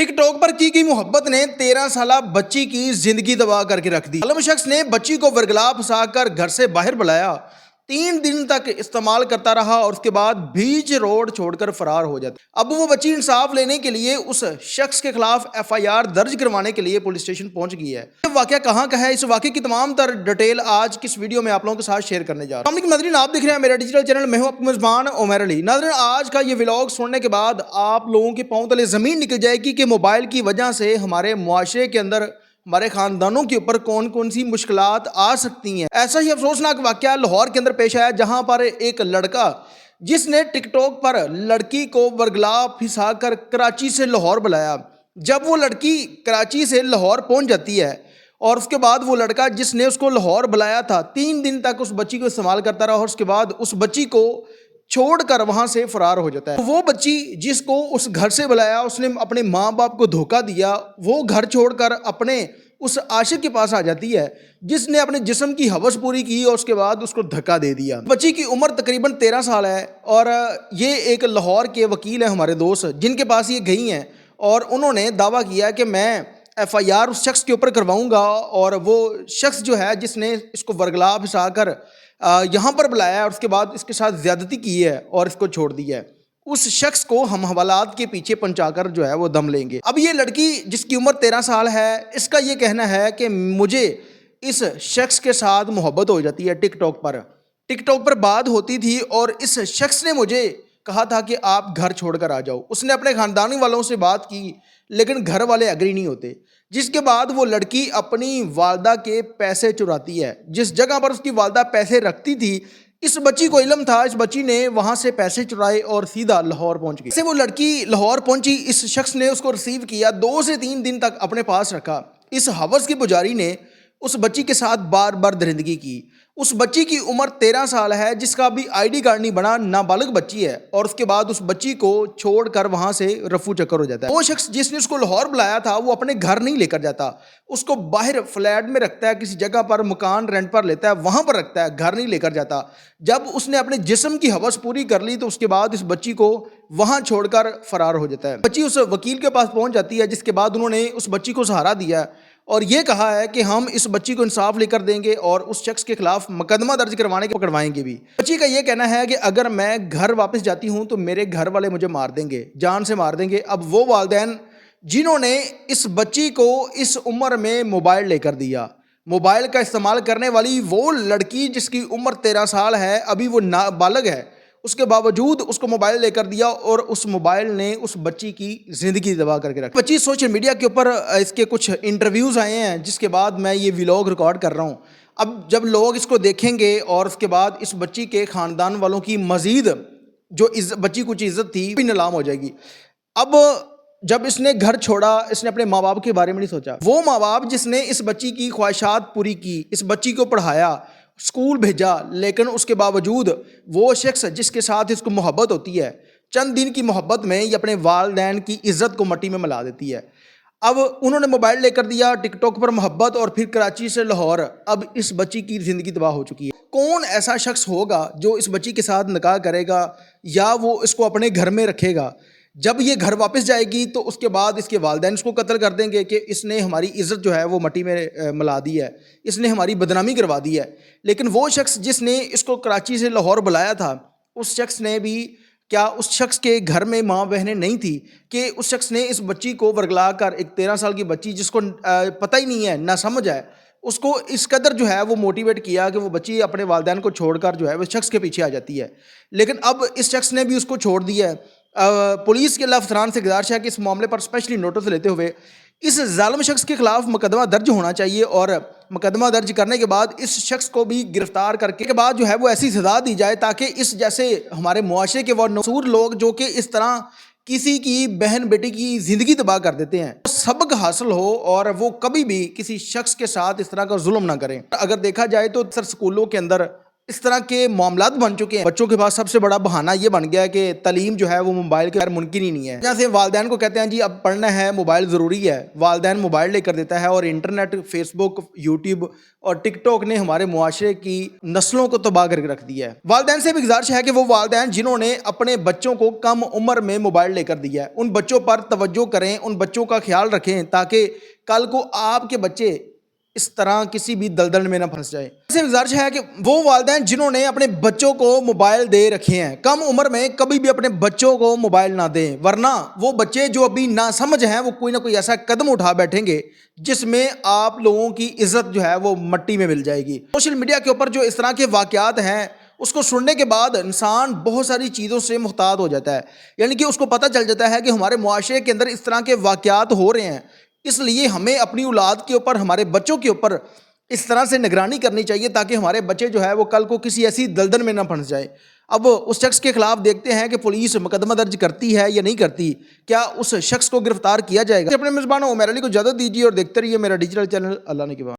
Tick tock पर की गई मोहब्बत ने 13 साला बच्ची की जिंदगी तबाह करके रख दी। आलम शख्स ने बच्ची को वर्गला फंसाकर घर से बाहर बुलाया, 3 दिन तक इस्तेमाल करता रहा और उसके बाद बीच रोड छोड़कर फरार हो जाता। अब वो बच्ची इंसाफ लेने के लिए उस शख्स के खिलाफ FIR दर्ज करवाने के लिए पुलिस स्टेशन पहुंच गई है। ये वाकया कहां का है, इस वाकये की तमाम तर डिटेल आज की इस वीडियो में आप लोगों के साथ शेयर करने जा रहा हूं। नाज़रीन, आप देख रहे हैं मेरा डिजिटल चैनल, मैं हूं आपका मेजबान उमर अली। नाज़रीन, आज का ये व्लॉग सुनने के बाद आप लोगों के पांव तले जमीन निकल जाएगी कि मोबाइल की वजह से हमारे मुआशरे के अंदर, हमारे खानदानों के ऊपर कौन कौन सी मुश्किलात आ सकती हैं। ऐसा ही अफसोसनाक वाकया लाहौर के अंदर पेश आया, जहां पर एक लड़का जिसने टिकटॉक पर लड़की को वर्गला फिसाकर कराची से लाहौर बुलाया। जब वो लड़की कराची से लाहौर पहुंच जाती है और उसके बाद वो लड़का जिसने उसको लाहौर बुलाया था 3 दिन तक उस बच्ची को इस्तेमाल करता रहा और उसके बाद उस बच्ची को छोड़कर वहां से फरार हो जाता है। वो बच्ची जिसको उस घर से बुलाया, उसने अपने माँ बाप को धोखा दिया, वो घर छोड़कर अपने उस आशिक के पास आ जाती है जिसने अपने जिस्म की हवस पूरी की और उसके बाद उसको धक्का दे दिया। बच्ची की उम्र तकरीबन 13 साल है और ये एक लाहौर के वकील हैं हमारे दोस्त, जिनके पास ये गई हैं और उन्होंने दावा किया कि मैं FIR उस शख्स के ऊपर करवाऊंगा और वो शख्स जो है जिसने इसको वर्गला फंसाकर यहाँ पर बुलाया और उसके बाद इसके साथ ज़्यादती की है और इसको छोड़ दिया है, उस शख्स को हम हवालात के पीछे पहुंचाकर जो है वो दम लेंगे। अब ये लड़की जिसकी उम्र 13 साल है, इसका ये कहना है कि मुझे इस शख्स के साथ मोहब्बत हो जाती है। टिकटॉक पर बात होती थी और इस शख्स ने मुझे कहा था कि आप घर छोड़कर आ जाओ। उसने अपने खानदानी वालों से बात की लेकिन घर वाले एग्री नहीं होते, जिसके बाद वो लड़की अपनी वालदा के पैसे चुराती है। जिस जगह पर उसकी वालदा पैसे रखती थी, इस बच्ची को इल्म था, इस बच्ची ने वहां से पैसे चुराए और सीधा लाहौर पहुंच गई। जैसे वो लड़की लाहौर पहुंची, इस शख्स ने उसको रिसीव किया, 2 से 3 दिन तक अपने पास रखा। इस हवस की पुजारी ने उस बच्ची के साथ बार बार दरिंदगी की। उस बच्ची की उम्र 13 साल है, जिसका अभी ID कार्ड नहीं बना, नाबालिग बच्ची है और उसके बाद उस बच्ची को छोड़कर वहां से रफू चक्कर हो जाता है। वो शख्स जिसने उसको लाहौर बुलाया था वो अपने घर नहीं लेकर जाता, उसको बाहर फ्लैट में रखता है, किसी जगह पर मकान रेंट पर लेता है, वहां पर रखता है, घर नहीं लेकर जाता। जब उसने अपने जिस्म की हवस पूरी कर ली तो उसके बाद इस बच्ची को वहां छोड़कर फरार हो जाता है। बच्ची उस वकील के पास पहुंच जाती है, जिसके बाद उन्होंने उस बच्ची को सहारा दिया और ये कहा है कि हम इस बच्ची को इंसाफ लेकर देंगे और उस शख्स के खिलाफ मुकदमा दर्ज करवाने के पकड़वाएंगे भी। बच्ची का ये कहना है कि अगर मैं घर वापस जाती हूं तो मेरे घर वाले मुझे मार देंगे, जान से मार देंगे। अब वो वालिदैन जिन्होंने इस बच्ची को इस उम्र में मोबाइल लेकर दिया, मोबाइल का इस्तेमाल करने वाली वो लड़की जिसकी उम्र 13 साल है, अभी वो नाबालिग है, उसके बावजूद उसको मोबाइल लेकर दिया और उस मोबाइल ने उस बच्ची की ज़िंदगी तबाह करके रखी। बच्ची सोशल मीडिया के ऊपर इसके कुछ इंटरव्यूज़ आए हैं, जिसके बाद मैं ये व्लॉग रिकॉर्ड कर रहा हूँ। अब जब लोग इसको देखेंगे और उसके बाद इस बच्ची के ख़ानदान वालों की मज़ीद जो बच्ची कुछ इज़्ज़त थी भी नीलाम हो जाएगी। अब जब इसने घर छोड़ा, इसने अपने माँ बाप के बारे में नहीं सोचा। वो माँ बाप जिसने इस बच्ची की ख्वाहिशात पूरी की, इस बच्ची को पढ़ाया, स्कूल भेजा, लेकिन उसके बावजूद वो शख्स जिसके साथ इसको मोहब्बत होती है, चंद दिन की मोहब्बत में ये अपने वालिदैन की इज्जत को मट्टी में मिला देती है। अब उन्होंने मोबाइल लेकर दिया, टिकटॉक पर मोहब्बत और फिर कराची से लाहौर, अब इस बच्ची की ज़िंदगी तबाह हो चुकी है। कौन ऐसा शख्स होगा जो इस बच्ची के साथ निकाह करेगा या वो इसको अपने घर में रखेगा? जब ये घर वापस जाएगी तो उसके बाद इसके वालिदैन इसको कत्ल कर देंगे कि इसने हमारी इज़्ज़त जो है वो मट्टी में मिला दी है, इसने हमारी बदनामी करवा दी है। लेकिन वो शख्स जिसने इसको कराची से लाहौर बुलाया था, उस शख्स ने भी, क्या उस शख्स के घर में माँ बहनें नहीं थी कि उस शख्स ने इस बच्ची को वर्गला कर, एक 13 साल की बच्ची जिसको पता ही नहीं है, ना समझ है, उसको इस कदर जो है वो मोटिवेट किया कि वो बच्ची अपने वालिदैन को छोड़कर जो है वो शख्स के पीछे आ जाती है। लेकिन अब इस शख्स ने भी उसको छोड़ दिया है। पुलिस के अफसरान से गुजारिश है कि इस मामले पर स्पेशली नोटिस लेते हुए इस जालिम शख्स के खिलाफ मुकदमा दर्ज होना चाहिए और मुकदमा दर्ज करने के बाद इस शख्स को भी गिरफ्तार करके के बाद जो है वो ऐसी सज़ा दी जाए ताकि इस जैसे हमारे मुआशरे के वो नसूर लोग जो कि इस तरह किसी की बहन बेटी की ज़िंदगी तबाह कर देते हैं, सबक हासिल हो और वो कभी भी किसी शख्स के साथ इस तरह का जुल्म ना करें। अगर देखा जाए तो अक्सर स्कूलों के अंदर اس طرح کے معاملات بن چکے ہیں. بچوں کے پاس سب سے بڑا بہانہ یہ بن گیا ہے کہ تعلیم جو ہے وہ موبائل کے بغیر ممکن ہی نہیں ہے. جیسے والدین کو کہتے ہیں جی اب پڑھنا ہے, موبائل ضروری ہے, والدین موبائل لے کر دیتا ہے, اور انٹرنیٹ, فیس بک, یوٹیوب اور ٹک ٹاک نے ہمارے معاشرے کی نسلوں کو تباہ کر کے رکھ دیا ہے. والدین سے بھی گزارش ہے کہ وہ والدین جنہوں نے اپنے بچوں کو کم عمر میں موبائل لے کر دیا ہے, ان بچوں پر توجہ کریں, ان بچوں کا خیال رکھیں تاکہ کل کو آپ کے بچے اس طرح کسی بھی دلدل میں نہ پھنس جائے. ایسے گزارش ہے کہ وہ والدین جنہوں نے اپنے بچوں کو موبائل دے رکھے ہیں, کم عمر میں کبھی بھی اپنے بچوں کو موبائل نہ دیں, ورنہ وہ بچے جو ابھی نہ سمجھ ہیں وہ کوئی نہ کوئی ایسا قدم اٹھا بیٹھیں گے جس میں آپ لوگوں کی عزت جو ہے وہ مٹی میں مل جائے گی. سوشل میڈیا کے اوپر جو اس طرح کے واقعات ہیں اس کو سننے کے بعد انسان بہت ساری چیزوں سے محتاط ہو جاتا ہے, یعنی کہ اس کو پتہ چل جاتا ہے کہ ہمارے معاشرے کے اندر اس طرح کے واقعات ہو رہے ہیں. اس لیے ہمیں اپنی اولاد کے اوپر, ہمارے بچوں کے اوپر اس طرح سے نگرانی کرنی چاہیے تاکہ ہمارے بچے جو ہے وہ کل کو کسی ایسی دلدل میں نہ پھنس جائے. اب اس شخص کے خلاف دیکھتے ہیں کہ پولیس مقدمہ درج کرتی ہے یا نہیں کرتی, کیا اس شخص کو گرفتار کیا جائے گا. اپنے میزبان عمیر علی کو اجازت دیجیے اور دیکھتے رہیے میرا ڈیجیٹل چینل اللہ نے کے بعد.